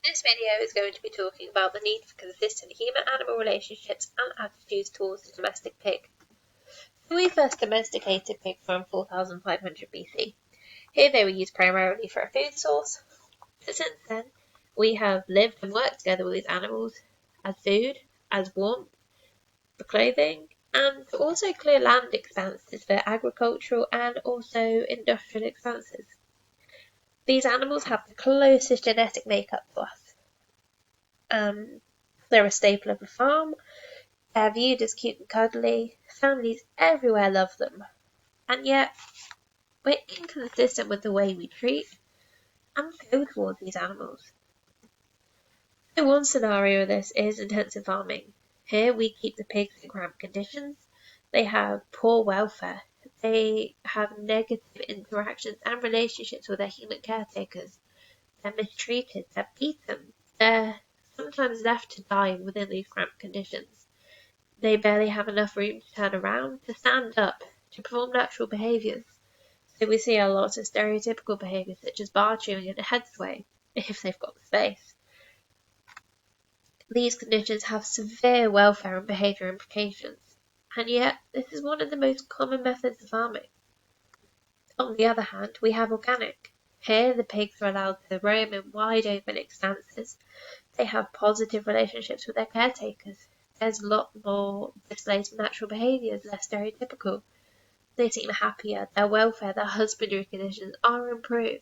This video is going to be talking about the need for consistent human-animal relationships and attitudes towards the domestic pig. So we first domesticated pigs around 4500 BC. Here they were used primarily for a food source, but since then we have lived and worked together with these animals as food, as warmth, for clothing, and to also clear land expanses for agricultural and also industrial expanses. These animals have the closest genetic makeup to us. They're a staple of the farm, they're viewed as cute and cuddly, families everywhere love them, and yet we're inconsistent with the way we treat and feel towards these animals. So one scenario of this is intensive farming. Here we keep the pigs in cramped conditions, they have poor welfare, they have negative interactions and relationships with their human caretakers, they're mistreated, they're beaten, they're sometimes left to die within these cramped conditions. They barely have enough room to turn around, to stand up, to perform natural behaviours. So we see a lot of stereotypical behaviours such as bar chewing and a head sway, if they've got the space. These conditions have severe welfare and behaviour implications, and yet this is one of the most common methods of farming. On the other hand, we have organic. Here the pigs are allowed to roam in wide open expanses. They have positive relationships with their caretakers. There's a lot more displays of natural behaviours, less stereotypical. They seem happier, their welfare, their husbandry conditions are improved,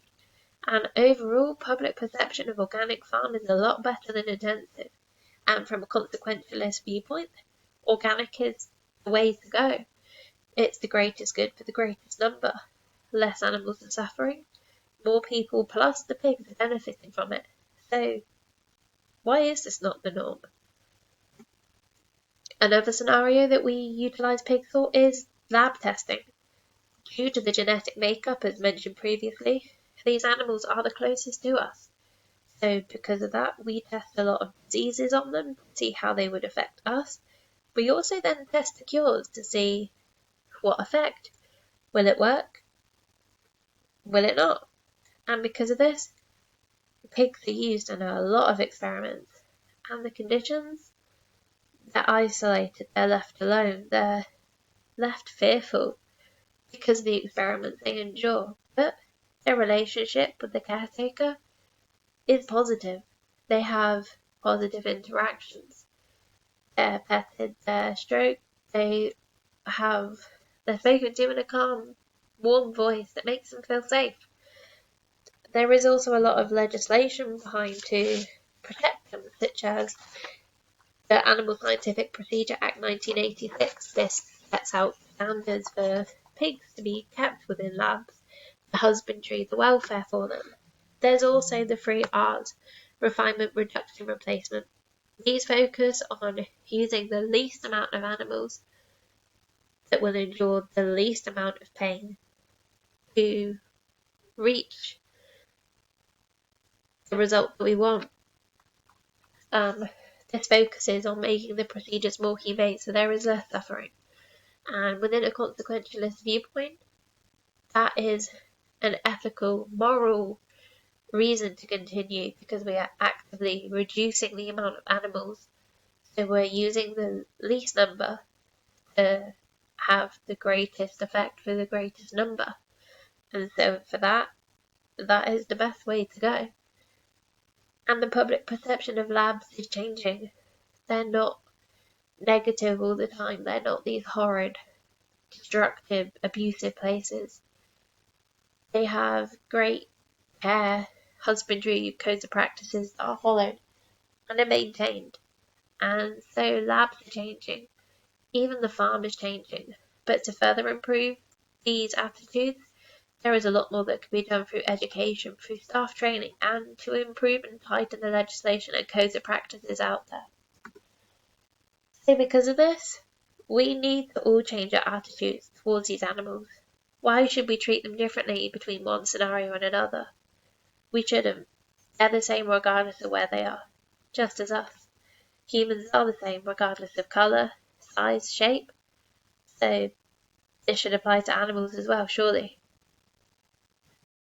and overall public perception of organic farming is a lot better than intensive. And from a consequentialist viewpoint, organic is the way to go. It's the greatest good for the greatest number. Less animals are suffering, more people plus the pigs are benefiting from it. So why is this not the norm? Another scenario that we utilise pigs for is lab testing. Due to the genetic makeup, as mentioned previously, these animals are the closest to us. So because of that, we test a lot of diseases on them to see how they would affect us. We also then test the cures to see what effect. Will it work? Will it not? And because of this, pigs are used in a lot of experiments. And the conditions, they're isolated, they're left alone, they're left fearful because of the experiments they endure. But their relationship with the caretaker is positive. They have positive interactions. They're petted, they're stroked, they're spoken to in a calm, warm voice that makes them feel safe. There is also a lot of legislation behind to protect them, such as the Animal Scientific Procedure Act 1986. This sets out standards for pigs to be kept within labs, the husbandry, the welfare for them. There's also the 3 R's, refinement, reduction, replacement. These focus on using the least amount of animals that will endure the least amount of pain to reach the result that we want. This focuses on making the procedures more humane so there is less suffering. And within a consequentialist viewpoint, that is an ethical, moral reason to continue because we are actively reducing the amount of animals. So we're using the least number to have the greatest effect for the greatest number. And so for that is the best way to go. And the public perception of labs is changing. They're not negative all the time. They're not these horrid, destructive, abusive places. They have great care, husbandry, codes of practices that are followed and are maintained. And so labs are changing. Even the farm is changing. But to further improve these attitudes, there is a lot more that can be done through education, through staff training, and to improve and tighten the legislation and codes of practices out there. So because of this, we need to all change our attitudes towards these animals. Why should we treat them differently between one scenario and another? We shouldn't. They're the same regardless of where they are, just as us. Humans are the same regardless of colour, size, shape. So this should apply to animals as well, surely.